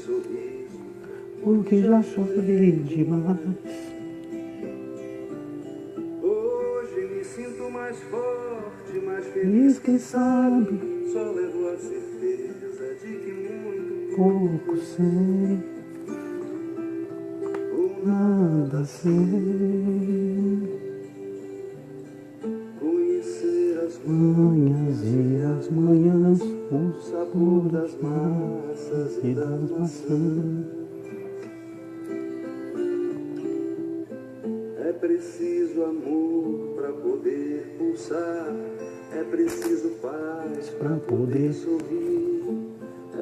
sorriso, porque já chorei demais. hoje me sinto mais forte, mais feliz, Quem sabe, só levo a certeza de que muito pouco sei, ou nada sei. conhecer as Manhãs e as manhãs, o sabor das massas e das maçãs. É preciso amor para poder pulsar, é preciso paz Pra poder sorrir,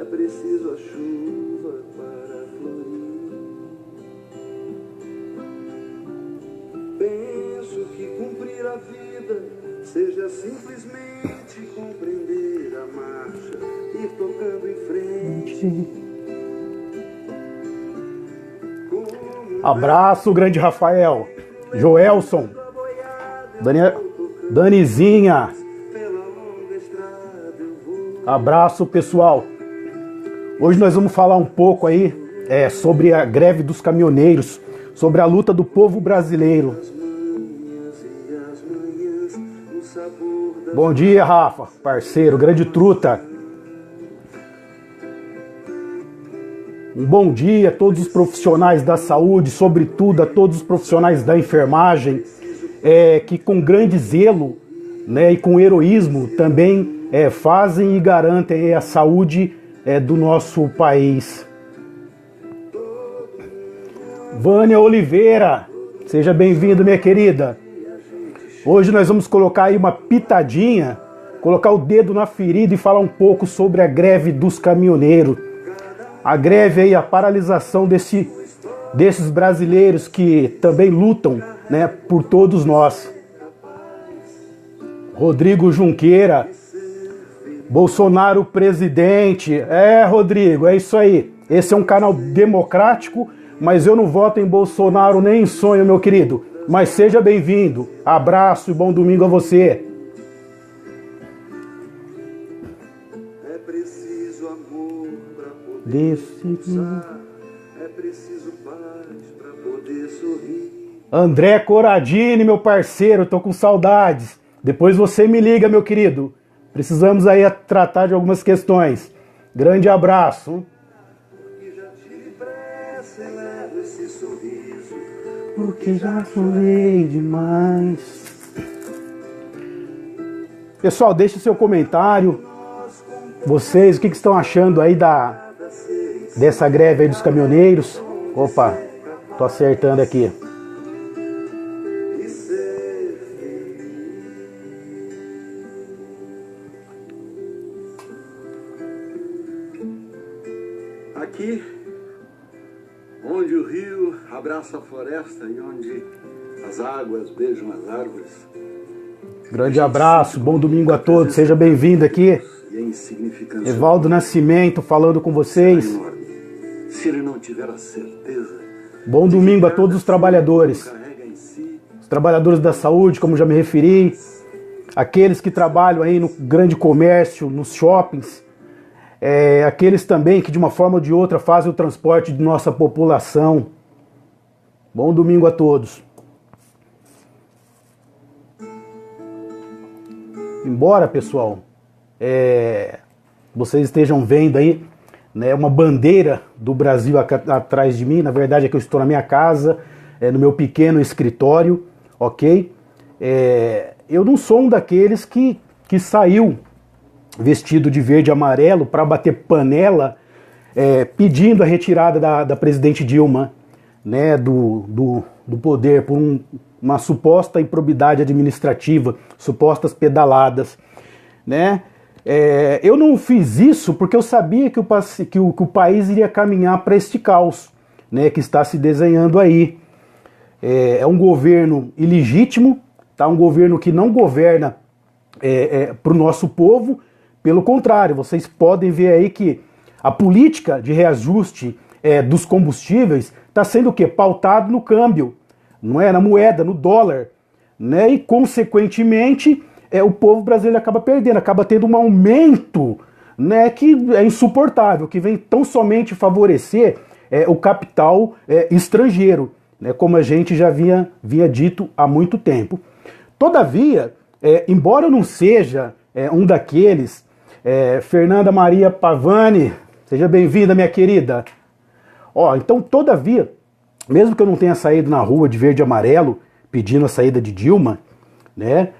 é preciso a chuva para florir. Penso que cumprir a vida seja simplesmente compreender a marcha, ir tocando em frente. Abraço, grande Rafael, Joelson, Danizinha. Pela longa estrada eu vou. Abraço, pessoal. Hoje nós vamos falar um pouco aí sobre a greve dos caminhoneiros, sobre a luta do povo brasileiro. Bom dia, Rafa, parceiro, grande truta. Um bom dia a todos os profissionais da saúde, sobretudo a todos os profissionais da enfermagem, que com grande zelo, né, e com heroísmo também fazem e garantem a saúde do nosso país. Vânia Oliveira, seja bem-vindo, minha querida. Hoje nós vamos colocar aí uma pitadinha, colocar o dedo na ferida e falar um pouco sobre a greve dos caminhoneiros. A greve aí, a paralisação desses brasileiros que também lutam, né, por todos nós. Rodrigo Junqueira, Bolsonaro presidente. Rodrigo, é isso aí. Esse é um canal democrático, mas eu não voto em Bolsonaro nem em sonho, meu querido. Mas seja bem-vindo. Abraço e bom domingo a você. É preciso amor para poder pulsar, é preciso paz para poder sorrir. André Coradini, meu parceiro, tô com saudades. Depois você me liga, meu querido. Precisamos aí tratar de algumas questões. Grande abraço. Que já tive pressa e levo esse sorriso. Porque já chorei demais. Pessoal, deixe seu comentário. Vocês, o que estão achando aí dessa greve aí dos caminhoneiros? Opa, tô acertando aqui. E ser aqui, onde o rio abraça a floresta e onde as águas beijam as árvores, Grande abraço, bom domingo a todos, seja bem-vindo aqui. e a insignificância Evaldo Nascimento falando com vocês. enorme. Se ele não tiver a certeza, Bom domingo a todos os trabalhadores. carrega em si Os trabalhadores da saúde, como já me referi. Aqueles que trabalham aí no grande comércio, nos shoppings. Aqueles também que de uma forma ou de outra fazem o transporte de nossa população. Bom domingo a todos. Embora, pessoal, vocês estejam vendo aí, né, uma bandeira do Brasil atrás de mim, na verdade é que eu estou na minha casa, no meu pequeno escritório, ok? Eu não sou um daqueles que saiu vestido de verde e amarelo para bater panela, pedindo a retirada da presidente Dilma, né, do poder por uma suposta improbidade administrativa, supostas pedaladas, né? Eu não fiz isso porque eu sabia que o país iria caminhar para este caos, né, que está se desenhando aí. É um governo ilegítimo, tá? Um governo que não governa para o nosso povo. Pelo contrário, vocês podem ver aí que a política de reajuste dos combustíveis está sendo o quê? Pautado no câmbio, não é? Na moeda, no dólar, né? E consequentemente o povo brasileiro acaba perdendo, acaba tendo um aumento né, que é insuportável, que vem tão somente favorecer o capital estrangeiro, né, como a gente já vinha dito há muito tempo. Todavia, embora eu não seja um daqueles, Fernanda Maria Pavani, seja bem-vinda, minha querida. Então, todavia, mesmo que eu não tenha saído na rua de verde e amarelo pedindo a saída de Dilma, né,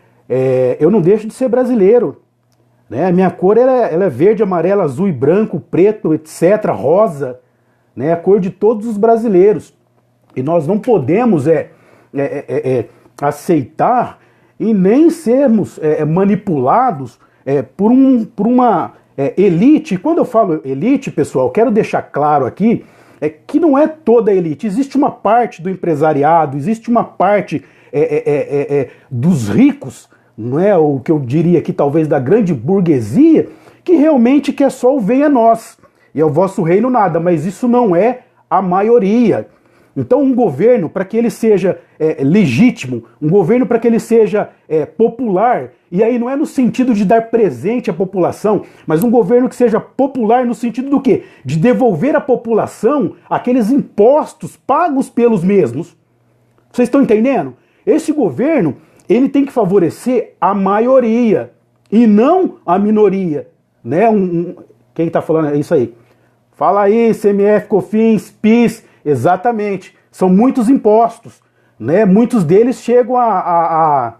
eu não deixo de ser brasileiro. Né? A minha cor ela é verde, amarelo, azul e branco, preto, etc., rosa, né? A cor de todos os brasileiros. E nós não podemos aceitar e nem sermos manipulados por uma elite. Quando eu falo elite, pessoal, quero deixar claro aqui que não é toda a elite. Existe uma parte do empresariado, existe uma parte dos ricos, não é o que eu diria aqui talvez da grande burguesia, que realmente quer só o venha a nós, e ao vosso reino nada, mas isso não é a maioria. Então um governo, para que ele seja legítimo, um governo para que ele seja popular, e aí não é no sentido de dar presente à população, mas um governo que seja popular no sentido do quê? De devolver à população aqueles impostos pagos pelos mesmos. Vocês estão entendendo? Esse governo, ele tem que favorecer a maioria e não a minoria, né? Quem está falando é isso aí. Fala aí, CMF, COFINS, PIS, exatamente. São muitos impostos, né? Muitos deles chegam a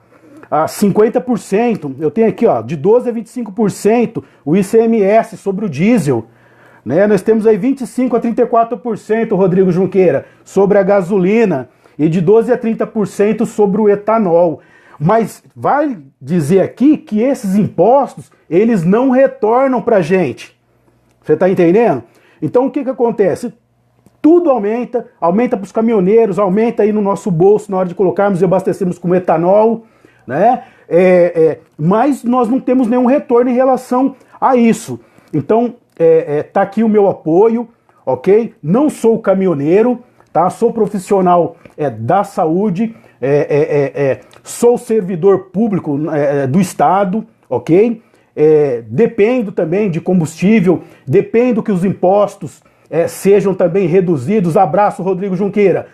50%. Eu tenho aqui, de 12% a 25% o ICMS sobre o diesel, né? Nós temos aí 25% a 34%, Rodrigo Junqueira, sobre a gasolina e de 12% a 30% sobre o etanol. Mas vai dizer aqui que esses impostos, eles não retornam para a gente. Você está entendendo? Então o que acontece? Tudo aumenta para os caminhoneiros, aumenta aí no nosso bolso na hora de colocarmos e abastecermos com etanol, né? Mas nós não temos nenhum retorno em relação a isso. Então tá aqui o meu apoio, ok? Não sou caminhoneiro, tá? Sou profissional da saúde, sou servidor público do Estado, ok? Dependo também de combustível, dependo que os impostos sejam também reduzidos. Abraço, Rodrigo Junqueira.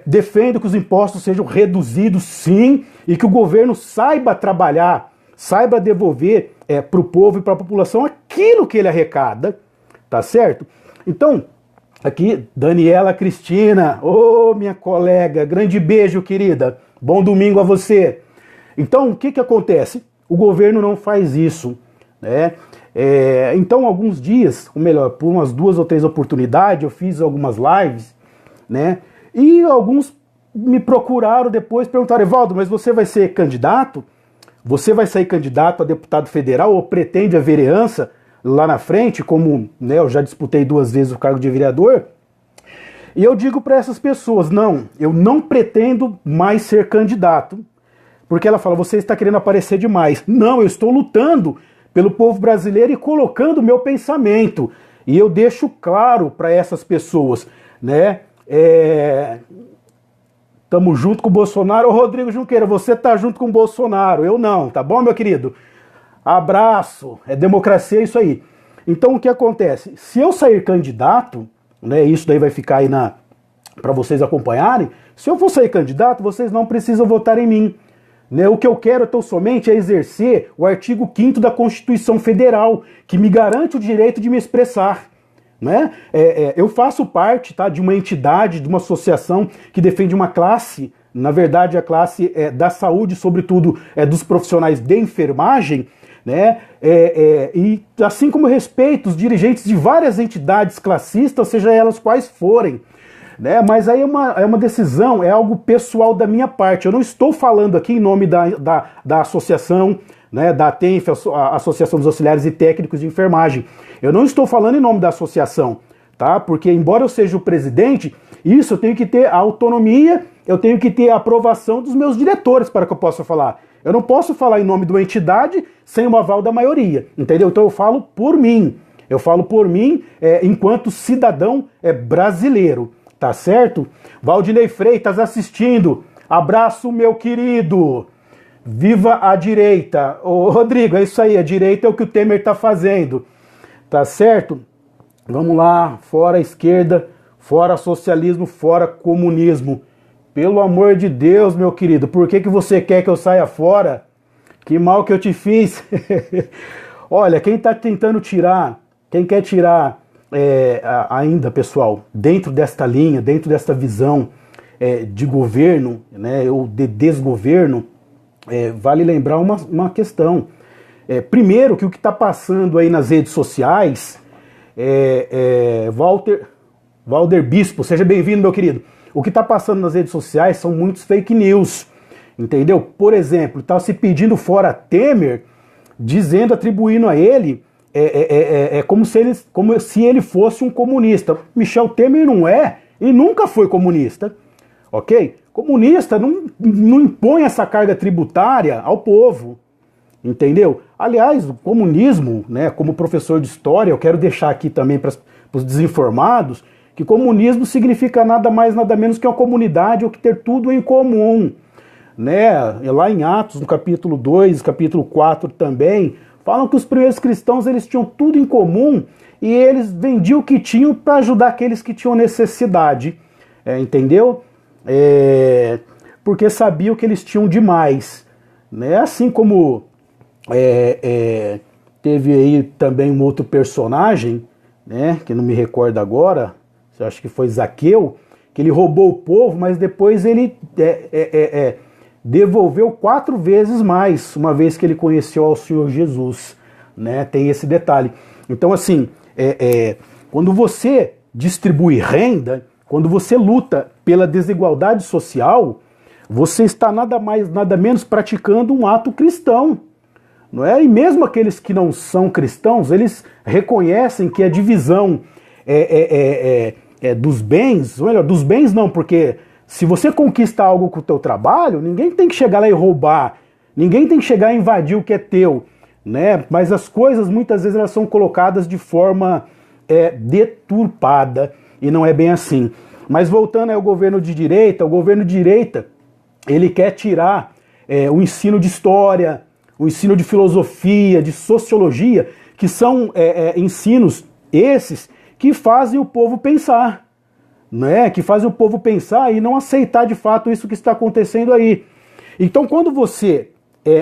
Defendo que os impostos sejam reduzidos, sim, e que o governo saiba trabalhar, saiba devolver para o povo e para a população aquilo que ele arrecada, tá certo? Então, aqui, Daniela Cristina, minha colega, grande beijo, querida, bom domingo a você. Então, o que acontece? O governo não faz isso, né? Então, alguns dias, ou melhor, por umas 2 ou 3 oportunidades, eu fiz algumas lives, né? E alguns me procuraram depois, perguntaram: Evaldo, mas você vai ser candidato? Você vai sair candidato a deputado federal ou pretende a vereança lá na frente, como, né, eu já disputei 2 vezes o cargo de vereador? E eu digo para essas pessoas: não, eu não pretendo mais ser candidato. Porque ela fala: você está querendo aparecer demais. Não, eu estou lutando pelo povo brasileiro e colocando o meu pensamento. E eu deixo claro para essas pessoas, né? Tamo junto com o Bolsonaro. Ô, Rodrigo Junqueira, você tá junto com o Bolsonaro, eu não, tá bom, meu querido? Abraço, democracia, é isso aí. Então o que acontece? Se eu sair candidato, né, isso daí vai ficar aí para vocês acompanharem, se eu for sair candidato, vocês não precisam votar em mim. Né? O que eu quero tão somente é exercer o artigo 5º da Constituição Federal, que me garante o direito de me expressar. Né? Eu faço parte, tá, de uma entidade, de uma associação que defende uma classe, na verdade a classe da saúde, sobretudo dos profissionais de enfermagem, né? E assim como eu respeito os dirigentes de várias entidades classistas, seja elas quais forem, né? Mas aí é uma decisão, é algo pessoal da minha parte. Eu não estou falando aqui em nome da associação, né, da ATENF, a Associação dos Auxiliares e Técnicos de Enfermagem. Eu não estou falando em nome da associação, tá? Porque embora eu seja o presidente, isso eu tenho que ter a autonomia, eu tenho que ter a aprovação dos meus diretores para que eu possa falar. Eu não posso falar em nome de uma entidade sem o aval da maioria, entendeu? Então eu falo por mim. Eu falo por mim enquanto cidadão brasileiro, tá certo? Valdinei Freitas assistindo. Abraço, meu querido. Viva a direita. Ô, Rodrigo, é isso aí, a direita é o que o Temer tá fazendo. Tá certo? Vamos lá, fora a esquerda, fora socialismo, fora comunismo. Pelo amor de Deus, meu querido, por que você quer que eu saia fora? Que mal que eu te fiz? Olha, quem está tentando tirar, quem quer tirar ainda, pessoal, dentro desta linha, dentro desta visão de governo, né, ou de desgoverno, vale lembrar uma questão. Primeiro, que o que está passando aí nas redes sociais, Walter Bispo, seja bem-vindo, meu querido. O que está passando nas redes sociais são muitos fake news, entendeu? Por exemplo, está se pedindo fora Temer, dizendo, atribuindo a ele, como se ele fosse um comunista. Michel Temer não é e nunca foi comunista, ok? Comunista não impõe essa carga tributária ao povo, entendeu? Aliás, o comunismo, né, como professor de história, eu quero deixar aqui também para os desinformados, que comunismo significa nada mais, nada menos que uma comunidade ou que ter tudo em comum, né? Lá em Atos, no capítulo 2, capítulo 4 também, falam que os primeiros cristãos eles tinham tudo em comum e eles vendiam o que tinham para ajudar aqueles que tinham necessidade, entendeu? Porque sabiam que eles tinham demais, né? Assim como teve aí também um outro personagem, né, que não me recordo agora, eu acho que foi Zaqueu, que ele roubou o povo, mas depois ele devolveu 4 vezes mais, uma vez que ele conheceu ao Senhor Jesus, né? Tem esse detalhe. Então, assim, quando você distribui renda, quando você luta pela desigualdade social, você está nada mais, nada menos praticando um ato cristão, não é? E mesmo aqueles que não são cristãos, eles reconhecem que a divisão dos bens, ou melhor, dos bens não, porque se você conquista algo com o teu trabalho, ninguém tem que chegar lá e roubar, ninguém tem que chegar e invadir o que é teu, né? Mas as coisas muitas vezes elas são colocadas de forma deturpada e não é bem assim. Mas voltando ao governo de direita, o governo de direita ele quer tirar o ensino de história, o ensino de filosofia, de sociologia, que são ensinos esses que fazem o povo pensar, né? Que fazem o povo pensar e não aceitar de fato isso que está acontecendo aí. Então, quando você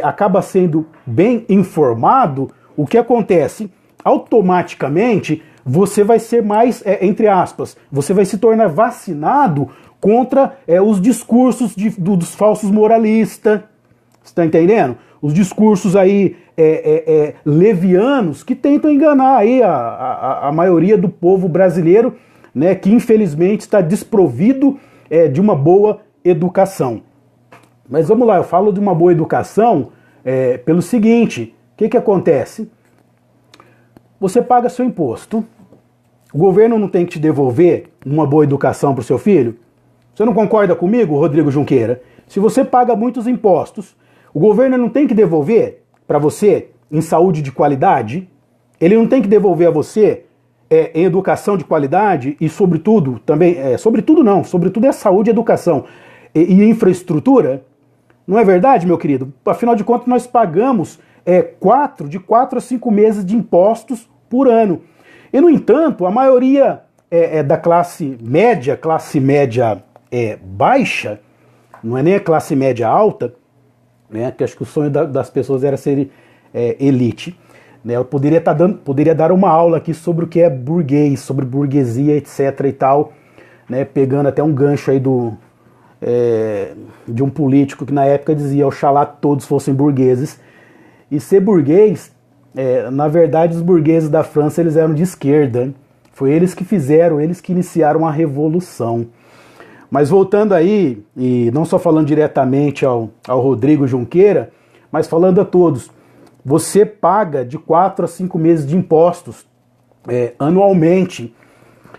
acaba sendo bem informado, o que acontece? Automaticamente, você vai ser mais, entre aspas, você vai se tornar vacinado contra os discursos dos falsos moralistas, você está entendendo? Os discursos aí levianos que tentam enganar aí a maioria do povo brasileiro, né, que infelizmente está desprovido de uma boa educação. Mas vamos lá, eu falo de uma boa educação pelo seguinte, o que acontece? Você paga seu imposto, o governo não tem que te devolver uma boa educação para o seu filho? Você não concorda comigo, Rodrigo Junqueira? Se você paga muitos impostos, o governo não tem que devolver para você em saúde de qualidade? Ele não tem que devolver a você em educação de qualidade e, sobretudo, também, sobretudo é saúde e educação e infraestrutura? Não é verdade, meu querido? Afinal de contas, nós pagamos de 4 a 5 meses de impostos por ano. E, no entanto, a maioria da classe média baixa, não é nem a classe média alta, né, que acho que o sonho das pessoas era ser elite. Né, eu poderia dar uma aula aqui sobre o que é burguês, sobre burguesia, etc. e tal, né, pegando até um gancho aí de um político que na época dizia oxalá todos fossem burgueses. E ser burguês, na verdade os burgueses da França eles eram de esquerda, hein? Foi eles que fizeram, eles que iniciaram a revolução. Mas voltando aí, e não só falando diretamente ao Rodrigo Junqueira, mas falando a todos, você paga de 4 a 5 meses de impostos anualmente.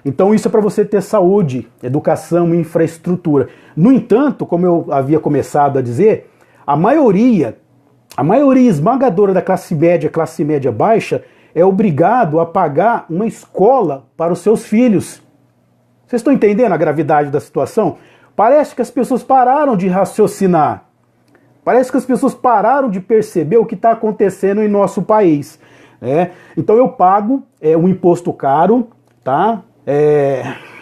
Então isso é para você ter saúde, educação e infraestrutura. No entanto, como eu havia começado a dizer, a maioria esmagadora da classe média baixa, é obrigado a pagar uma escola para os seus filhos. Vocês estão entendendo a gravidade da situação? Parece que as pessoas pararam de raciocinar. Parece que as pessoas pararam de perceber o que está acontecendo em nosso país. Então eu pago um imposto caro, tá?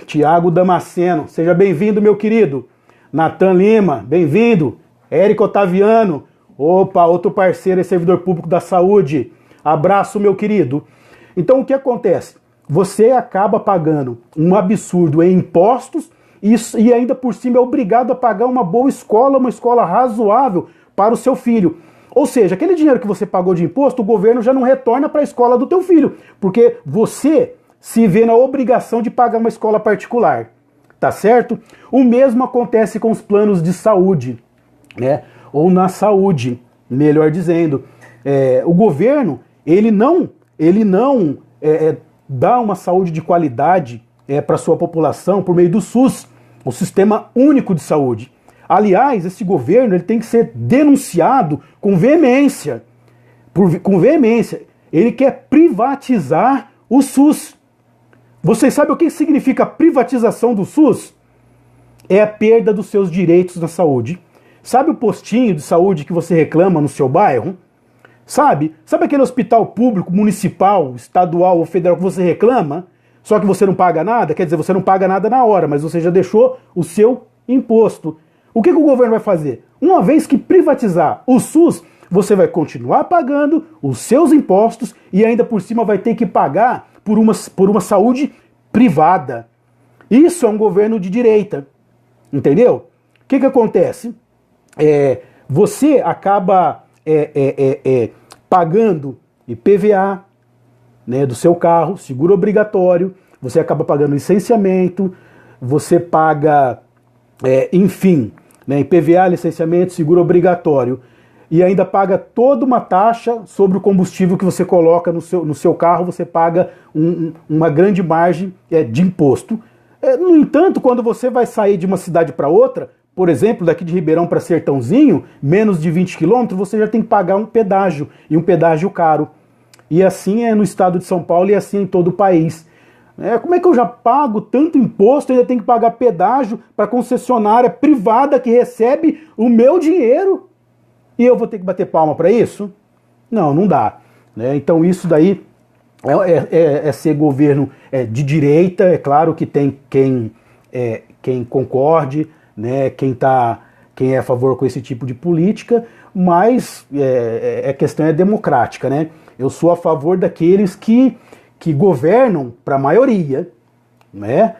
Tiago Damasceno, seja bem-vindo, meu querido. Natan Lima, bem-vindo. Érico Otaviano, opa, outro parceiro e servidor público da saúde. Abraço, meu querido. Então o que acontece? Você acaba pagando um absurdo em impostos e ainda por cima é obrigado a pagar uma boa escola, uma escola razoável para o seu filho. Ou seja, aquele dinheiro que você pagou de imposto, o governo já não retorna para a escola do teu filho, porque você se vê na obrigação de pagar uma escola particular, tá certo? O mesmo acontece com os planos de saúde, né? Ou na saúde, melhor dizendo. O governo, ele não dá uma saúde de qualidade para a sua população por meio do SUS, o Sistema Único de Saúde. Aliás, esse governo ele tem que ser denunciado com veemência. Com veemência. Ele quer privatizar o SUS. Vocês sabem o que significa a privatização do SUS? É a perda dos seus direitos na saúde. Sabe o postinho de saúde que você reclama no seu bairro? Sabe aquele hospital público, municipal, estadual ou federal que você reclama, só que você não paga nada? Quer dizer, você não paga nada na hora, mas você já deixou o seu imposto. O que o governo vai fazer? Uma vez que privatizar o SUS, você vai continuar pagando os seus impostos e ainda por cima vai ter que pagar por uma saúde privada. Isso é um governo de direita. Entendeu? O que acontece? Você acaba pagando IPVA, né, do seu carro, seguro obrigatório, você acaba pagando licenciamento, você paga, enfim, né, IPVA, licenciamento, seguro obrigatório, e ainda paga toda uma taxa sobre o combustível que você coloca no seu carro, você paga uma grande margem de imposto. No entanto, quando você vai sair de uma cidade para outra, por exemplo, daqui de Ribeirão para Sertãozinho, menos de 20 quilômetros, você já tem que pagar um pedágio, e um pedágio caro. E assim é no estado de São Paulo e assim em todo o país. Como é que eu já pago tanto imposto e ainda tenho que pagar pedágio para concessionária privada que recebe o meu dinheiro? E eu vou ter que bater palma para isso? Não dá. Então isso daí é ser governo de direita. É claro que tem quem concorde, né, quem é a favor com esse tipo de política, mas a questão é democrática, né? Eu sou a favor daqueles que governam para a maioria, né?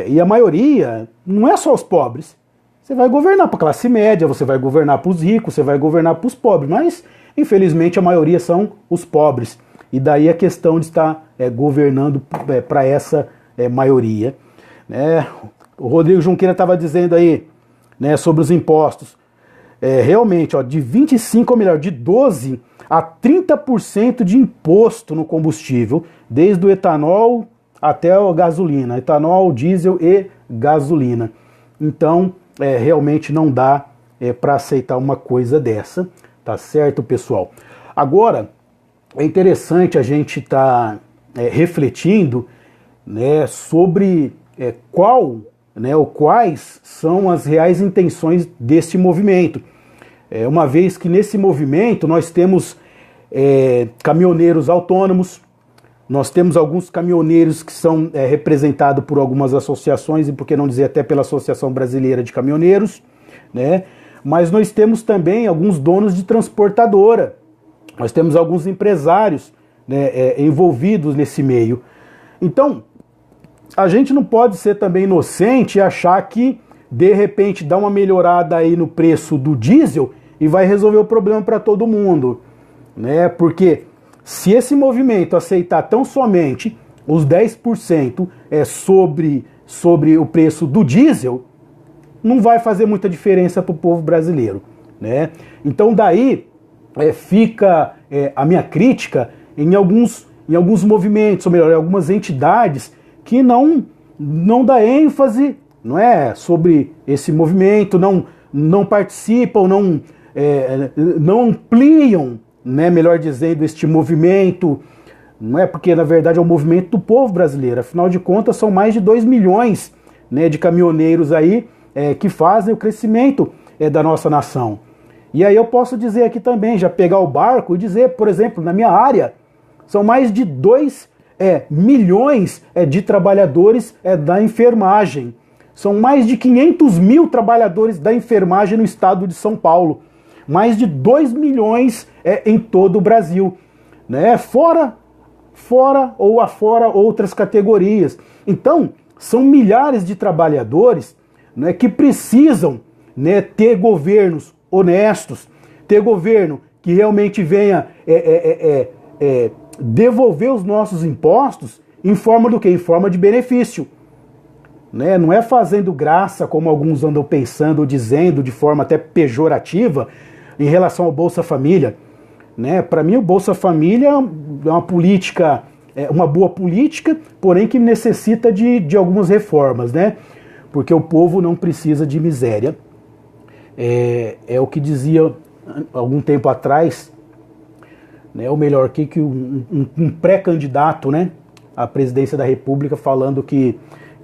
E a maioria não é só os pobres. Você vai governar para a classe média, você vai governar para os ricos, você vai governar para os pobres, mas infelizmente a maioria são os pobres. E daí a questão de estar governando para essa maioria, né? O Rodrigo Junqueira estava dizendo aí, né, sobre os impostos. Realmente, de 25, ou melhor, de 12 a 30% de imposto no combustível, desde o etanol até a gasolina. Etanol, diesel e gasolina. Então, realmente não dá para aceitar uma coisa dessa. Tá certo, pessoal? Agora, é interessante a gente estar refletindo, né, sobre quais são as reais intenções desse movimento. Uma vez que nesse movimento nós temos caminhoneiros autônomos, nós temos alguns caminhoneiros que são representados por algumas associações, e por que não dizer até pela Associação Brasileira de Caminhoneiros, né? Mas nós temos também alguns donos de transportadora, nós temos alguns empresários, né, envolvidos nesse meio. Então, a gente não pode ser também inocente e achar que, de repente, dá uma melhorada aí no preço do diesel e vai resolver o problema para todo mundo, né? Porque se esse movimento aceitar tão somente os 10% sobre o preço do diesel, não vai fazer muita diferença para o povo brasileiro, né? Então daí fica a minha crítica em alguns movimentos, ou melhor, em algumas entidades que não dá ênfase, não é, sobre esse movimento, não participam, não ampliam, né, melhor dizendo, este movimento, não é, porque na verdade é um movimento do povo brasileiro. Afinal de contas são mais de 2 milhões, né, de caminhoneiros aí que fazem o crescimento da nossa nação. E aí eu posso dizer aqui também, já pegar o barco e dizer, por exemplo, na minha área, São mais de 2 milhões de trabalhadores da enfermagem. São mais de 500 mil trabalhadores da enfermagem no estado de São Paulo. Mais de 2 milhões em todo o Brasil. Né? Fora ou afora outras categorias. Então, são milhares de trabalhadores, né, que precisam, né, ter governos honestos, ter governo que realmente venha devolver os nossos impostos em forma do quê? Em forma de benefício. Né? Não é fazendo graça, como alguns andam pensando ou dizendo de forma até pejorativa em relação ao Bolsa Família. Né? Para mim, o Bolsa Família é uma política, uma boa política, porém que necessita de algumas reformas, né? Porque o povo não precisa de miséria. É o que dizia algum tempo atrás, né? Ou melhor, que um pré-candidato, né, à presidência da República, falando que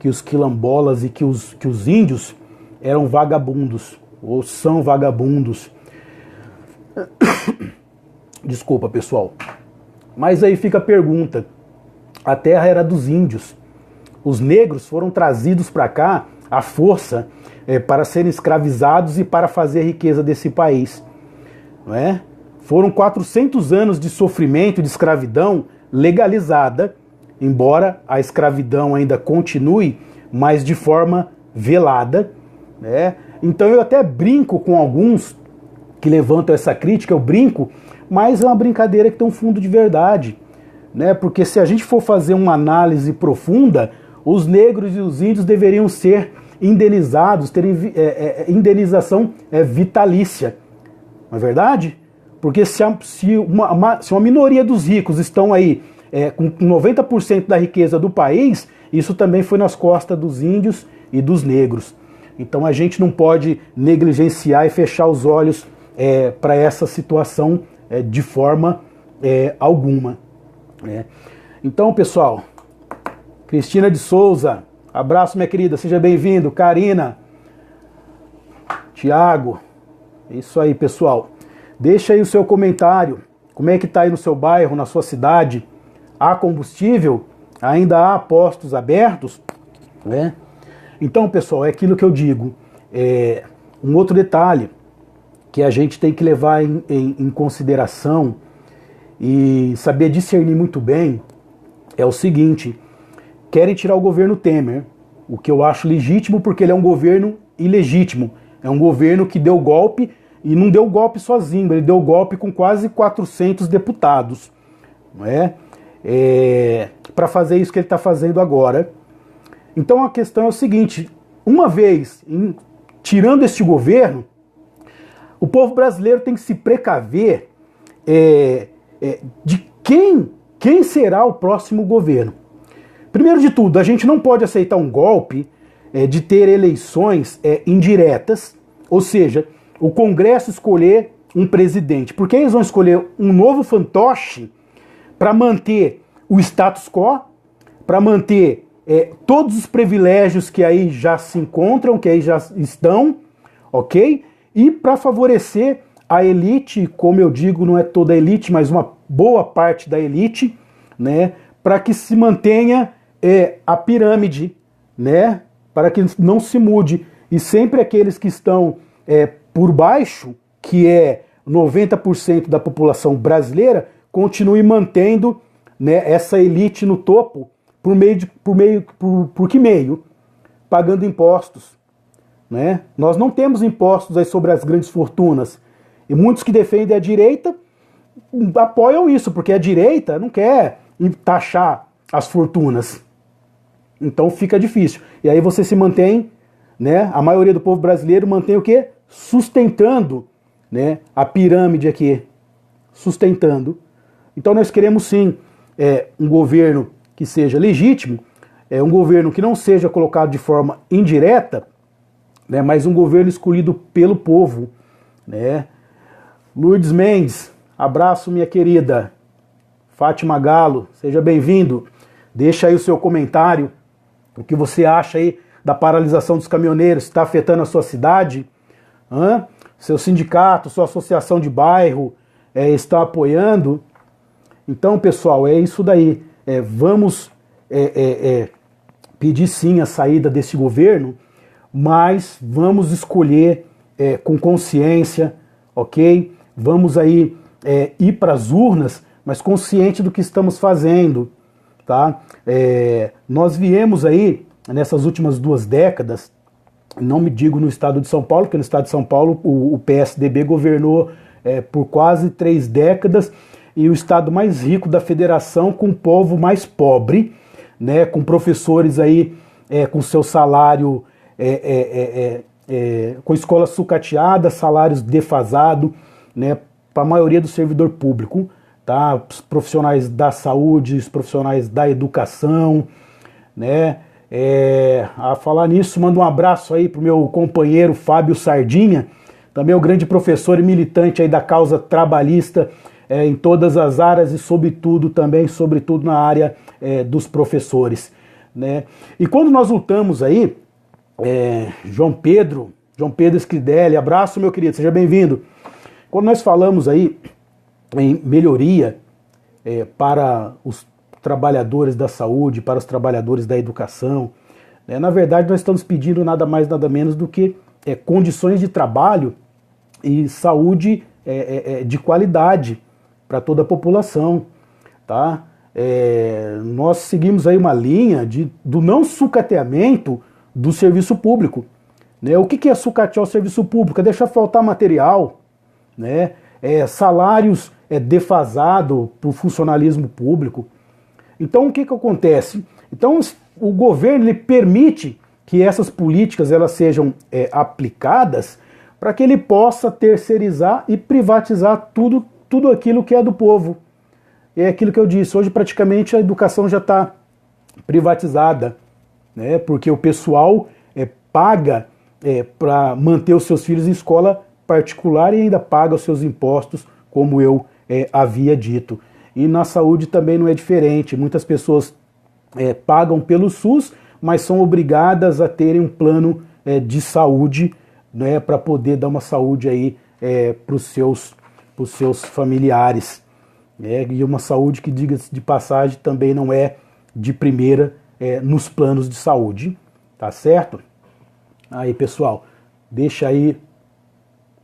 os quilombolas e que os índios eram vagabundos, ou são vagabundos. Desculpa, pessoal. Mas aí fica a pergunta. A terra era dos índios. Os negros foram trazidos para cá à força para serem escravizados e para fazer a riqueza desse país. Não é? Foram 400 anos de sofrimento, de escravidão legalizada, embora a escravidão ainda continue, mas de forma velada. Né? Então eu até brinco com alguns que levantam essa crítica, eu brinco, mas é uma brincadeira que tem um fundo de verdade, né? Porque se a gente for fazer uma análise profunda, os negros e os índios deveriam ser indenizados, terem indenização vitalícia, não é verdade? Porque se uma minoria dos ricos estão aí com 90% da riqueza do país, isso também foi nas costas dos índios e dos negros. Então a gente não pode negligenciar e fechar os olhos para essa situação de forma alguma. Né? Então, pessoal, Cristina de Souza, abraço, minha querida, seja bem-vindo. Karina, Tiago, isso aí, pessoal. Deixa aí o seu comentário. Como é que tá aí no seu bairro, na sua cidade? Há combustível? Ainda há postos abertos? Né? Então, pessoal, é aquilo que eu digo. Um outro detalhe que a gente tem que levar em consideração e saber discernir muito bem é o seguinte: querem tirar o governo Temer, o que eu acho legítimo, porque ele é um governo ilegítimo. É um governo que deu golpe, e não deu golpe sozinho, ele deu golpe com quase 400 deputados, não é? Para fazer isso que ele está fazendo agora. Então a questão é o seguinte: uma vez tirando este governo, o povo brasileiro tem que se precaver de quem será o próximo governo. Primeiro de tudo, a gente não pode aceitar um golpe de ter eleições indiretas, ou seja, o Congresso escolher um presidente, porque eles vão escolher um novo fantoche para manter o status quo, para manter todos os privilégios que aí já se encontram, que aí já estão, ok? E para favorecer a elite, como eu digo, não é toda a elite, mas uma boa parte da elite, né? Para que se mantenha a pirâmide, né? Para que não se mude. E sempre aqueles que estão por baixo, que é 90% da população brasileira, continue mantendo, né, essa elite no topo por que meio? Pagando impostos. Né? Nós não temos impostos aí sobre as grandes fortunas. E muitos que defendem a direita apoiam isso, porque a direita não quer taxar as fortunas. Então fica difícil. E aí você se mantém, né? A maioria do povo brasileiro mantém o quê? Sustentando, né, a pirâmide aqui. Sustentando. Então nós queremos sim um governo que seja legítimo, um governo que não seja colocado de forma indireta, né, mas um governo escolhido pelo povo. Né? Lourdes Mendes, abraço, minha querida. Fátima Galo, seja bem-vindo. Deixa aí o seu comentário, o que você acha aí da paralisação dos caminhoneiros, está afetando a sua cidade? Seu sindicato, sua associação de bairro está apoiando? Então, pessoal, é isso daí. Vamos pedir sim a saída desse governo, mas vamos escolher com consciência, ok? Vamos aí ir para as urnas, mas consciente do que estamos fazendo, tá? Nós viemos aí, nessas últimas 2 décadas, não me digo no estado de São Paulo, porque no estado de São Paulo o PSDB governou por quase 3 décadas, e o estado mais rico da federação com o povo mais pobre, né, com professores aí com seu salário com escola sucateada, salários defasados, né, para a maioria do servidor público, tá? Os profissionais da saúde, os profissionais da educação, né? A falar nisso, mando um abraço aí pro meu companheiro Fábio Sardinha, também o grande professor e militante aí da causa trabalhista em todas as áreas e sobretudo na área dos professores, né? E quando nós lutamos aí, João Pedro Scridelli, abraço meu querido, seja bem-vindo. Quando nós falamos aí em melhoria para os trabalhadores da saúde, para os trabalhadores da educação, né, na verdade nós estamos pedindo nada mais, nada menos do que condições de trabalho e saúde de qualidade para toda a população, tá? Nós seguimos aí uma linha do não sucateamento do serviço público, né? O que é sucatear o serviço público? É deixar faltar material, né? Salários defasados para o funcionalismo público. Então o que acontece? Então o governo ele permite que essas políticas elas sejam aplicadas para que ele possa terceirizar e privatizar tudo aquilo que é do povo. É aquilo que eu disse, hoje praticamente a educação já está privatizada, né? Porque o pessoal paga para manter os seus filhos em escola particular e ainda paga os seus impostos, como eu havia dito. E na saúde também não é diferente. Muitas pessoas pagam pelo SUS, mas são obrigadas a terem um plano de saúde, né, para poder dar uma saúde aí para os seus familiares. E uma saúde que, diga-se de passagem, também não é de primeira nos planos de saúde. Tá certo? Aí, pessoal, deixa aí,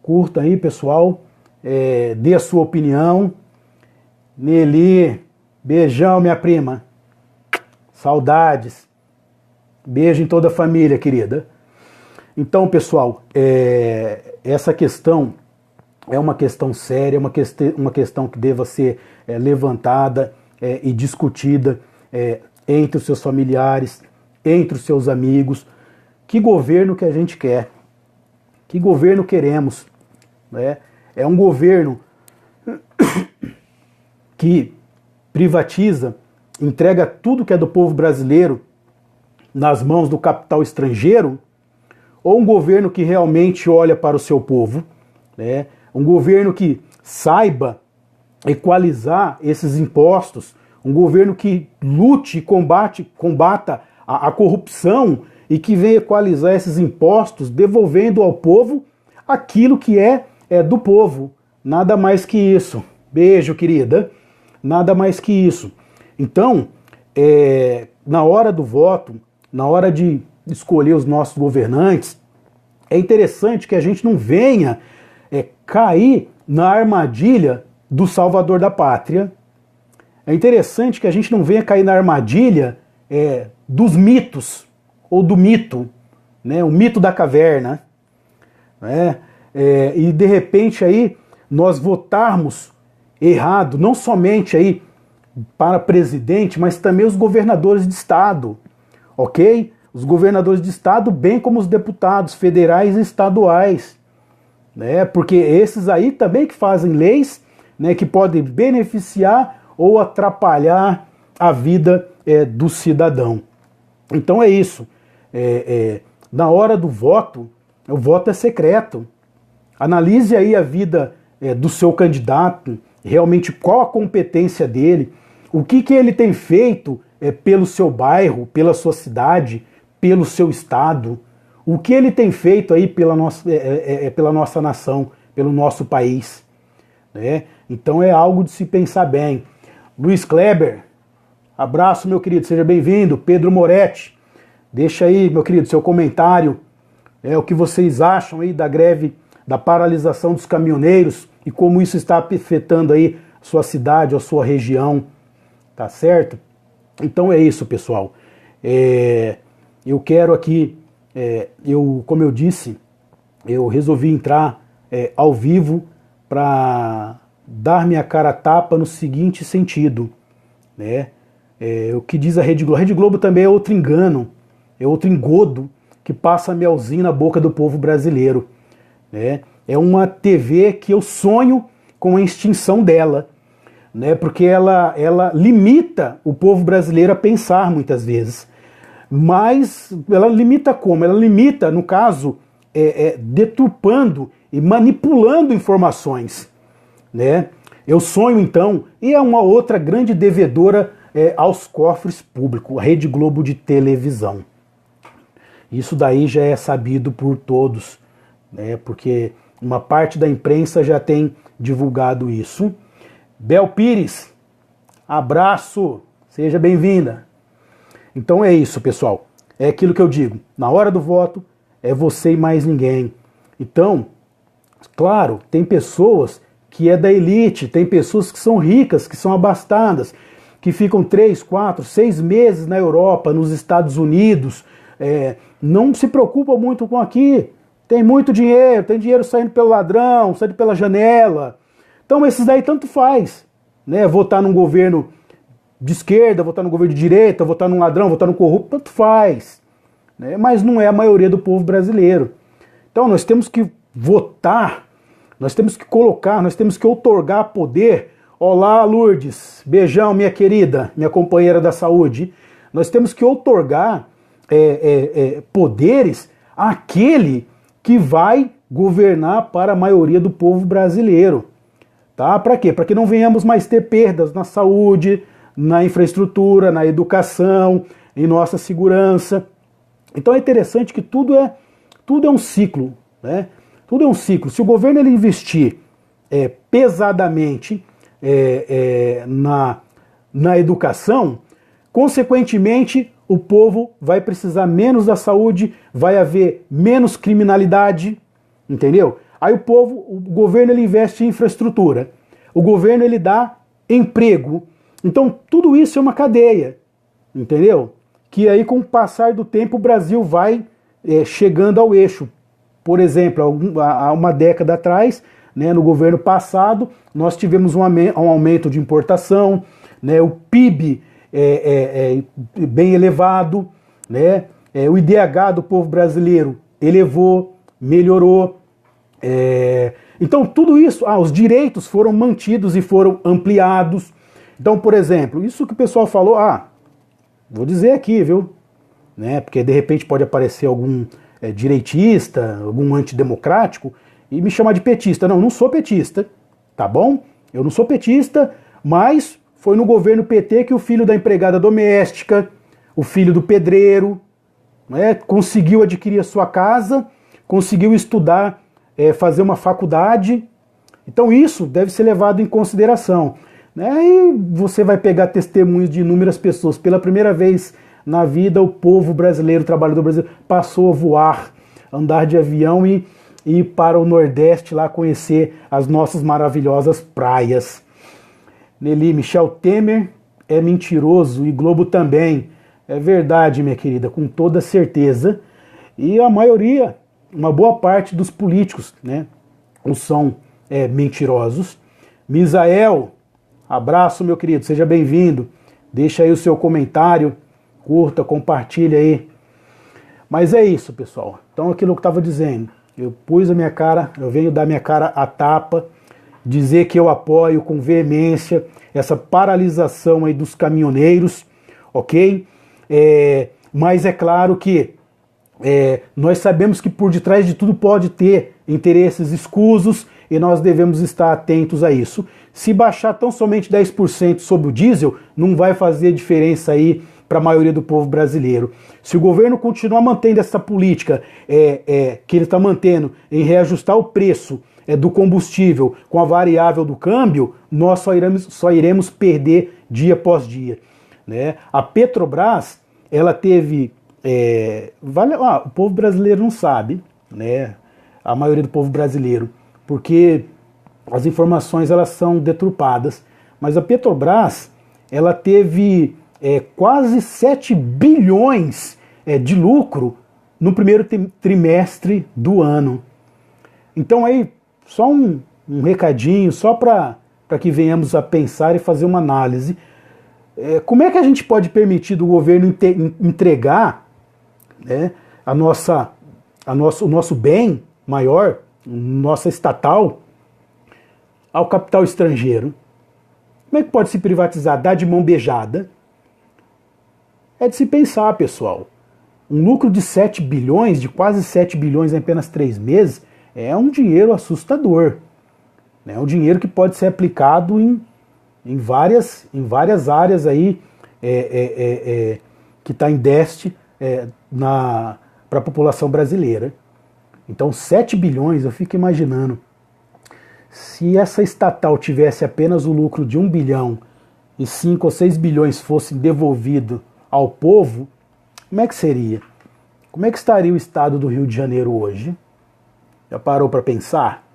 curta aí, pessoal, dê a sua opinião. Nelly, beijão, minha prima. Saudades. Beijo em toda a família, querida. Então, pessoal, essa questão é uma questão séria, uma questão que deva ser levantada e discutida entre os seus familiares, entre os seus amigos. Que governo que a gente quer? Que governo queremos? Né? É um governo que privatiza, entrega tudo que é do povo brasileiro nas mãos do capital estrangeiro, ou um governo que realmente olha para o seu povo, né? Um governo que saiba equalizar esses impostos, um governo que lute e combata a corrupção e que venha equalizar esses impostos, devolvendo ao povo aquilo que é do povo. Nada mais que isso. Beijo, querida. Nada mais que isso. Então, na hora do voto, na hora de escolher os nossos governantes, é interessante que a gente não venha cair na armadilha do salvador da pátria. É interessante que a gente não venha cair na armadilha dos mitos, ou do mito, né? O mito da caverna. Né? E de repente aí nós votarmos errado, não somente aí para presidente, mas também os governadores de estado, ok? Os governadores de estado, bem como os deputados federais e estaduais, né? Porque esses aí também que fazem leis, né, que podem beneficiar ou atrapalhar a vida do cidadão. Então é isso. Na hora do voto, o voto é secreto. Analise aí a vida do seu candidato, realmente qual a competência dele, o que ele tem feito pelo seu bairro, pela sua cidade, pelo seu estado, o que ele tem feito aí pela nossa nação, pelo nosso país. Né? Então é algo de se pensar bem. Luiz Kleber, abraço, meu querido, seja bem-vindo. Pedro Moretti, deixa aí, meu querido, seu comentário, o que vocês acham aí da greve, da paralisação dos caminhoneiros e como isso está afetando aí a sua cidade, a sua região, tá certo? Então é isso, pessoal. Eu quero aqui, como eu disse, eu resolvi entrar ao vivo para dar minha cara a tapa no seguinte sentido, né? O que diz a Rede Globo. A Rede Globo também é outro engano, é outro engodo que passa melzinho na boca do povo brasileiro, né? É uma TV que eu sonho com a extinção dela, né? Porque ela limita o povo brasileiro a pensar muitas vezes. Mas ela limita como? Ela limita, no caso, deturpando e manipulando informações, né? Eu sonho então, e é uma outra grande devedora aos cofres públicos, a Rede Globo de televisão. Isso daí já é sabido por todos, né? Porque uma parte da imprensa já tem divulgado isso. Bel Pires, abraço, seja bem-vinda. Então é isso, pessoal. É aquilo que eu digo. Na hora do voto, é você e mais ninguém. Então, claro, tem pessoas que é da elite, tem pessoas que são ricas, que são abastadas, que ficam 3, 4, 6 meses na Europa, nos Estados Unidos, não se preocupam muito com aqui. Tem muito dinheiro, tem dinheiro saindo pelo ladrão, saindo pela janela. Então esses daí tanto faz, né? Votar num governo de esquerda, votar num governo de direita, votar num ladrão, votar num corrupto, tanto faz, né? Mas não é a maioria do povo brasileiro. Então nós temos que votar, nós temos que colocar, nós temos que outorgar poder. Olá, Lourdes, beijão, minha querida, minha companheira da saúde. Nós temos que outorgar poderes àquele que vai governar para a maioria do povo brasileiro. Tá? Para quê? Para que não venhamos mais ter perdas na saúde, na infraestrutura, na educação, em nossa segurança. Então é interessante que tudo é um ciclo, né? Tudo é um ciclo. Se o governo ele investir pesadamente na educação, consequentemente o povo vai precisar menos da saúde, vai haver menos criminalidade, entendeu? Aí o governo ele investe em infraestrutura, o governo ele dá emprego. Então tudo isso é uma cadeia, entendeu? Que aí com o passar do tempo o Brasil vai chegando ao eixo. Por exemplo, há uma década atrás, né, no governo passado, nós tivemos um aumento de importação, né, o PIB bem elevado, né, o IDH do povo brasileiro elevou, melhorou. Então tudo isso, os direitos foram mantidos e foram ampliados. Então, por exemplo, isso que o pessoal falou, vou dizer aqui, viu? Né, porque de repente pode aparecer algum direitista, algum antidemocrático, e me chamar de petista. Não sou petista, tá bom? Eu não sou petista, mas foi no governo PT que o filho da empregada doméstica, o filho do pedreiro, né, conseguiu adquirir a sua casa, conseguiu estudar, fazer uma faculdade. Então isso deve ser levado em consideração. Né? E você vai pegar testemunhos de inúmeras pessoas. Pela primeira vez na vida, o povo brasileiro, o trabalhador brasileiro, passou a voar, andar de avião e ir para o Nordeste lá conhecer as nossas maravilhosas praias. Nelly, Michel Temer é mentiroso e Globo também. É verdade, minha querida, com toda certeza. E a maioria, uma boa parte dos políticos, né, são mentirosos. Misael, abraço, meu querido, seja bem-vindo. Deixa aí o seu comentário, curta, compartilha aí. Mas é isso, pessoal. Então aquilo que eu estava dizendo, eu pus a minha cara, eu venho dar minha cara a tapa, dizer que eu apoio com veemência essa paralisação aí dos caminhoneiros, ok? Mas é claro que nós sabemos que por detrás de tudo pode ter interesses escusos e nós devemos estar atentos a isso. Se baixar tão somente 10% sobre o diesel, não vai fazer diferença aí para a maioria do povo brasileiro. Se o governo continuar mantendo essa política que ele está mantendo em reajustar o preço do combustível com a variável do câmbio, nós só iremos perder dia após dia, né? A Petrobras, ela teve, o povo brasileiro não sabe, né? A maioria do povo brasileiro, porque as informações elas são deturpadas, mas a Petrobras, ela teve quase 7 bilhões de lucro no primeiro trimestre do ano. Então aí, só um recadinho, só para que venhamos a pensar e fazer uma análise. Como é que a gente pode permitir do governo entregar, né, o nosso bem maior, nossa estatal, ao capital estrangeiro? Como é que pode se privatizar? Dar de mão beijada? É de se pensar, pessoal. Um lucro de 7 bilhões, de quase 7 bilhões em apenas 3 meses, é um dinheiro assustador. É um dinheiro que pode ser aplicado em várias áreas aí, que está em déficit para a população brasileira. Então 7 bilhões, eu fico imaginando, se essa estatal tivesse apenas o lucro de 1 bilhão e 5 ou 6 bilhões fossem devolvidos ao povo, como é que seria? Como é que estaria o estado do Rio de Janeiro hoje? Já parou para pensar?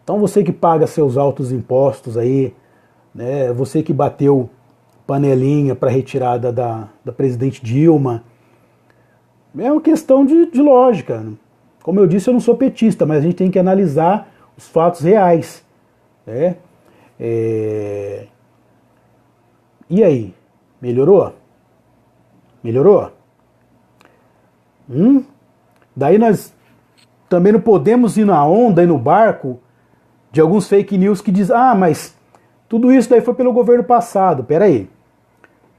Então você que paga seus altos impostos aí, né, você que bateu panelinha para retirada da presidente Dilma, é uma questão de lógica. Como eu disse, eu não sou petista, mas a gente tem que analisar os fatos reais. Né? E aí? Melhorou? Melhorou? Daí nós também não podemos ir na onda e no barco de alguns fake news que dizem, mas tudo isso daí foi pelo governo passado. Peraí,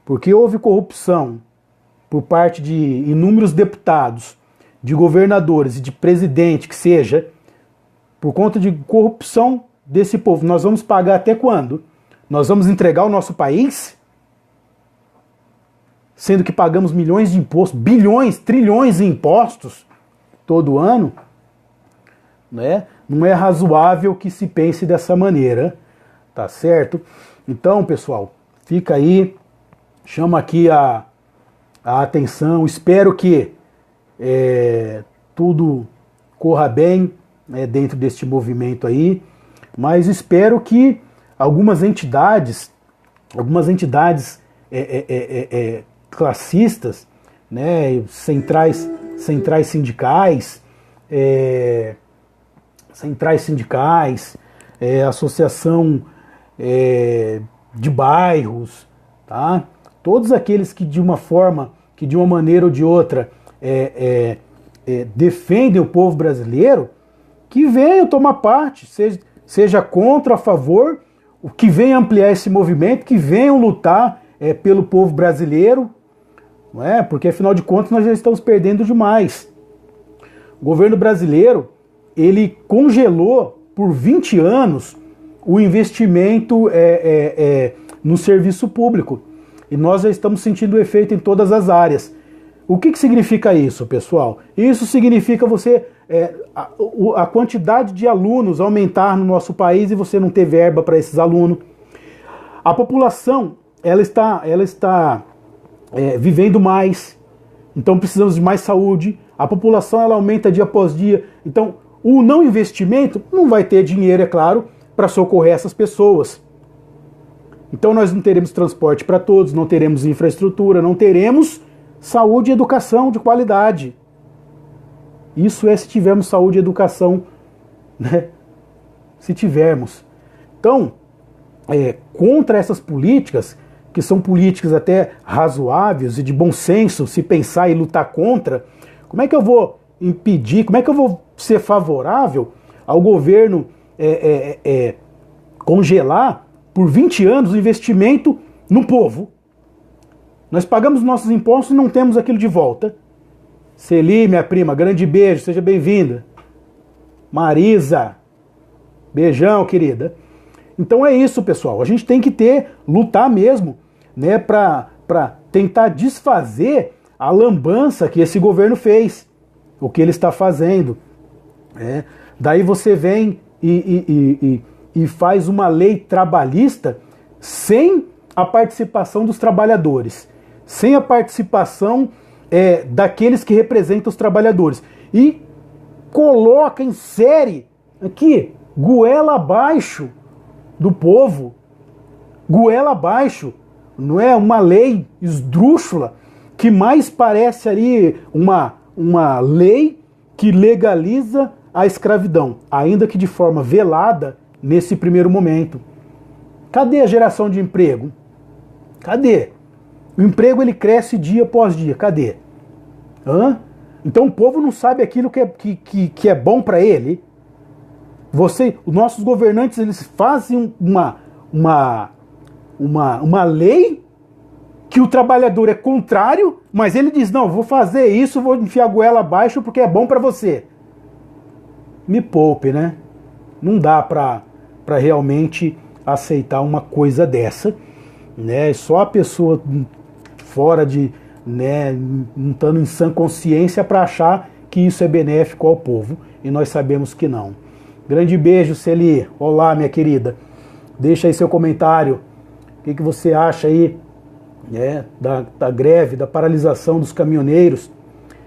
porque houve corrupção por parte de inúmeros deputados, de governadores e de presidente que seja, por conta de corrupção desse povo, nós vamos pagar até quando? Nós vamos entregar o nosso país? Sendo que pagamos milhões de impostos, bilhões, trilhões em impostos todo ano, né? Não é razoável que se pense dessa maneira, tá certo? Então, pessoal, fica aí, chama aqui a atenção, espero que tudo corra bem dentro deste movimento aí, mas espero que algumas entidades classistas, né, centrais sindicais, associação de bairros, tá? Todos aqueles que de uma maneira ou de outra defendem o povo brasileiro, que venham tomar parte, seja contra, a favor, que venham ampliar esse movimento, que venham lutar pelo povo brasileiro, não é? Porque afinal de contas nós já estamos perdendo demais. O governo brasileiro, ele congelou por 20 anos o investimento no serviço público. E nós já estamos sentindo o efeito em todas as áreas. O que significa isso, pessoal? Isso significa a quantidade de alunos aumentar no nosso país e você não ter verba para esses alunos. A população, ela está vivendo mais, então precisamos de mais saúde. A população, ela aumenta dia após dia. Então, o não investimento não vai ter dinheiro, é claro, para socorrer essas pessoas. Então nós não teremos transporte para todos, não teremos infraestrutura, não teremos saúde e educação de qualidade. Isso se tivermos saúde e educação, né? Se tivermos. Então, contra essas políticas, que são políticas até razoáveis e de bom senso, se pensar e lutar contra, como é que eu vou impedir, como é que eu vou ser favorável ao governo congelar por 20 anos o investimento no povo? Nós pagamos nossos impostos e não temos aquilo de volta. Celi, minha prima, grande beijo, seja bem-vinda. Marisa, beijão, querida. Então é isso, pessoal. A gente tem que lutar mesmo, né, para tentar desfazer a lambança que esse governo fez, o que ele está fazendo. Daí você vem e e faz uma lei trabalhista sem a participação dos trabalhadores, sem a participação daqueles que representam os trabalhadores, e coloca, insere aqui, goela abaixo do povo, goela abaixo, não é uma lei esdrúxula, que mais parece ali uma lei que legaliza a escravidão, ainda que de forma velada nesse primeiro momento. Cadê a geração de emprego? Cadê? O emprego ele cresce dia após dia, cadê? Então o povo não sabe aquilo que é bom para ele. Os nossos governantes, eles fazem uma lei que o trabalhador é contrário, mas ele diz, não, vou fazer isso, vou enfiar a goela abaixo porque é bom para você. Me poupe, né? Não dá para realmente aceitar uma coisa dessa, né? Só a pessoa fora de, né, não estando em sã consciência para achar que isso é benéfico ao povo, e nós sabemos que não. Grande beijo, Celi. Olá, minha querida. Deixa aí seu comentário. O que você acha aí, né, da greve, da paralisação dos caminhoneiros?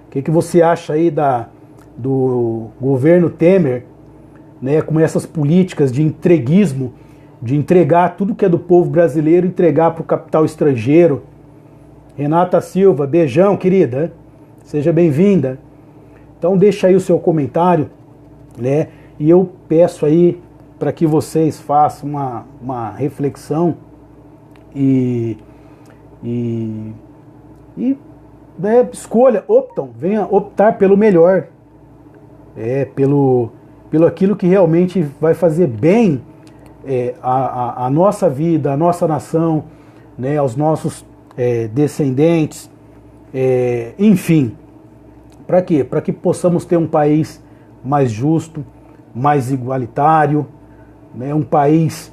O que você acha aí do governo Temer, né, com essas políticas de entreguismo, de entregar tudo que é do povo brasileiro, entregar para o capital estrangeiro? Renata Silva, beijão, querida. Seja bem-vinda. Então deixa aí o seu comentário, né? E eu peço aí para que vocês façam uma reflexão e né, venha optar pelo melhor, pelo aquilo que realmente vai fazer bem a nossa vida, a nossa nação, né, aos nossos descendentes, enfim. Para quê? Para que possamos ter um país mais justo, mais igualitário, né, um país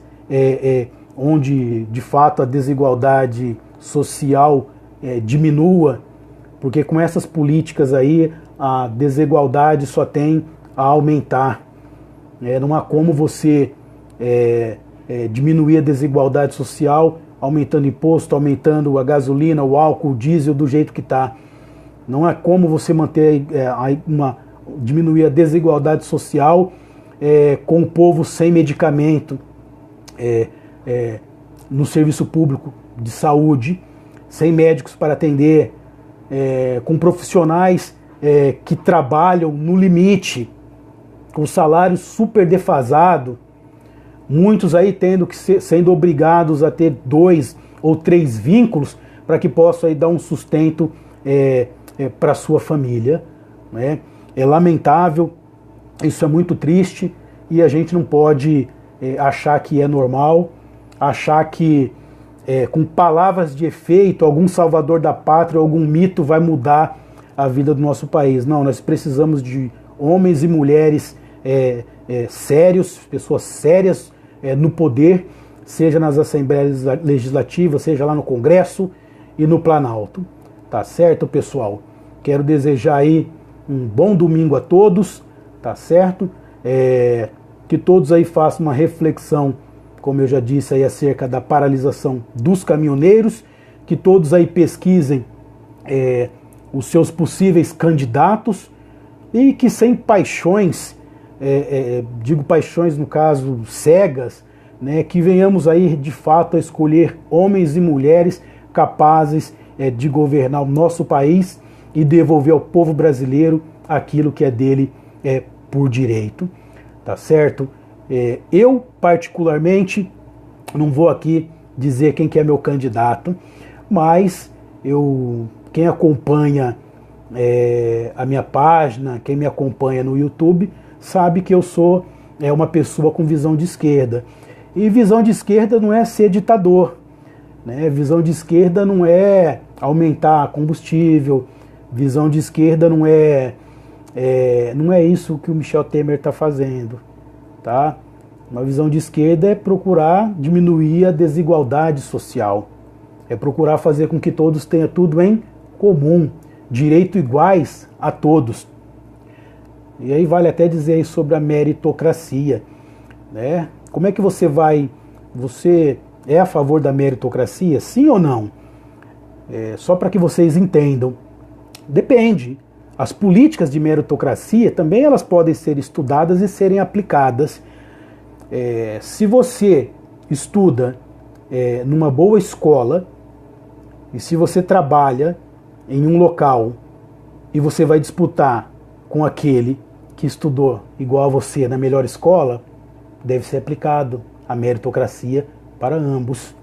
onde de fato a desigualdade social diminua, porque com essas políticas aí a desigualdade só tem a aumentar. Não há como você diminuir a desigualdade social aumentando imposto, aumentando a gasolina, o álcool, o diesel do jeito que está. Não há como você manter diminuir a desigualdade social com o povo sem medicamento no serviço público de saúde, sem médicos para atender, com profissionais que trabalham no limite, com salário super defasado, muitos aí sendo obrigados a ter 2 ou 3 vínculos para que possam aí dar um sustento para a sua família, né? É lamentável, isso é muito triste, e a gente não pode achar que é normal, achar que com palavras de efeito, algum salvador da pátria, algum mito vai mudar a vida do nosso país. Não, nós precisamos de homens e mulheres sérios, pessoas sérias no poder, seja nas assembleias legislativas, seja lá no Congresso e no Planalto. Tá certo, pessoal? Quero desejar aí um bom domingo a todos, tá certo? Que todos aí façam uma reflexão, como eu já disse aí, acerca da paralisação dos caminhoneiros, que todos aí pesquisem os seus possíveis candidatos e que sem paixões, digo paixões no caso cegas, né, que venhamos aí de fato a escolher homens e mulheres capazes de governar o nosso país e devolver ao povo brasileiro aquilo que é dele por direito, tá certo? Eu, particularmente, não vou aqui dizer quem que é meu candidato, mas quem acompanha a minha página, quem me acompanha no YouTube, sabe que eu sou uma pessoa com visão de esquerda. E visão de esquerda não é ser ditador, né? Visão de esquerda não é aumentar combustível, visão de esquerda não é isso que o Michel Temer está fazendo, tá? Uma visão de esquerda é procurar diminuir a desigualdade social, é procurar fazer com que todos tenham tudo em comum, direitos iguais a todos. E aí vale até dizer aí sobre a meritocracia, né? Como é que você vai... Você é a favor da meritocracia? Sim ou não? Só para que vocês entendam. Depende. As políticas de meritocracia também elas podem ser estudadas e serem aplicadas. Se você estuda numa boa escola e se você trabalha em um local e você vai disputar com aquele que estudou igual a você na melhor escola, deve ser aplicado a meritocracia para ambos.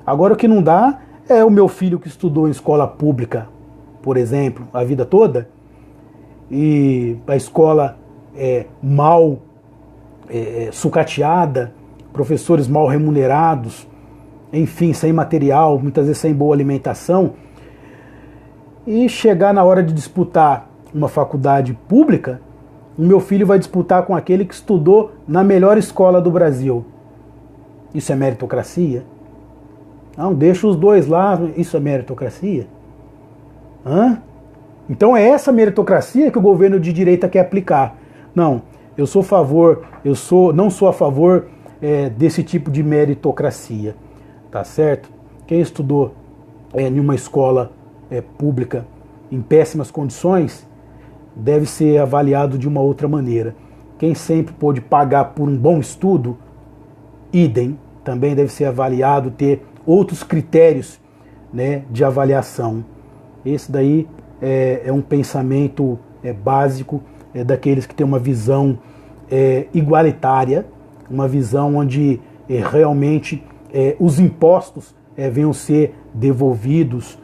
Agora o que não dá é o meu filho que estudou em escola pública, por exemplo, a vida toda, e a escola mal sucateada, professores mal remunerados, enfim, sem material, muitas vezes sem boa alimentação, e chegar na hora de disputar uma faculdade pública, o meu filho vai disputar com aquele que estudou na melhor escola do Brasil. Isso é meritocracia? Não, deixa os dois lá, isso é meritocracia? Então é essa meritocracia que o governo de direita quer aplicar. Não, eu sou a favor, não sou a favor desse tipo de meritocracia, tá certo? Quem estudou em uma escola pública em péssimas condições deve ser avaliado de uma outra maneira. Quem sempre pôde pagar por um bom estudo, idem, também deve ser avaliado, ter outros critérios, né, de avaliação. Esse daí é um pensamento básico daqueles que têm uma visão igualitária, uma visão onde realmente os impostos venham ser devolvidos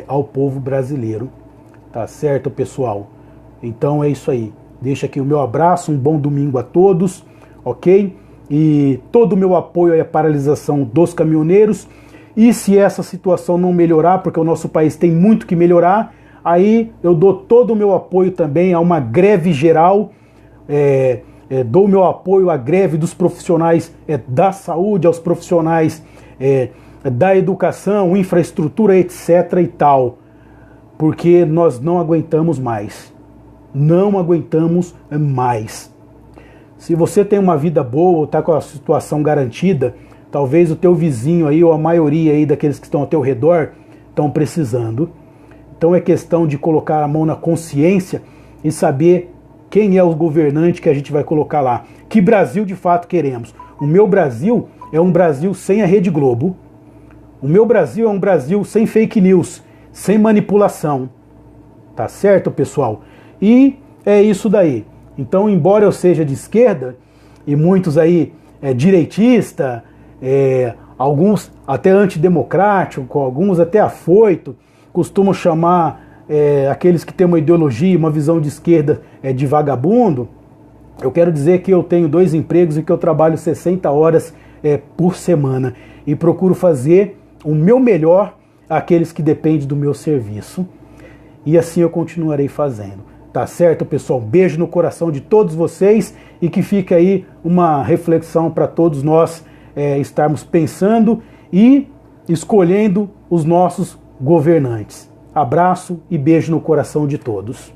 ao povo brasileiro. Tá certo, pessoal? Então é isso aí. Deixa aqui o meu abraço, um bom domingo a todos, ok? E todo o meu apoio à paralisação dos caminhoneiros. E se essa situação não melhorar, porque o nosso país tem muito que melhorar, aí eu dou todo o meu apoio também a uma greve geral, dou o meu apoio à greve dos profissionais da saúde, aos profissionais da educação, infraestrutura, etc. e tal, porque nós não aguentamos mais. Não aguentamos mais. Se você tem uma vida boa ou está com a situação garantida, talvez o teu vizinho aí, ou a maioria aí daqueles que estão ao teu redor, estão precisando. Então é questão de colocar a mão na consciência e saber quem é o governante que a gente vai colocar lá. Que Brasil de fato queremos. O meu Brasil é um Brasil sem a Rede Globo. O meu Brasil é um Brasil sem fake news, sem manipulação. Tá certo, pessoal? E é isso daí. Então, embora eu seja de esquerda, e muitos aí direitista, alguns até antidemocrático, alguns até afoito, costumam chamar aqueles que têm uma ideologia, uma visão de esquerda de vagabundo. Eu quero dizer que eu tenho 2 empregos e que eu trabalho 60 horas por semana e procuro fazer o meu melhor àqueles que dependem do meu serviço. E assim eu continuarei fazendo. Tá certo, pessoal? Beijo no coração de todos vocês e que fique aí uma reflexão para todos nós estarmos pensando e escolhendo os nossos governantes. Abraço e beijo no coração de todos.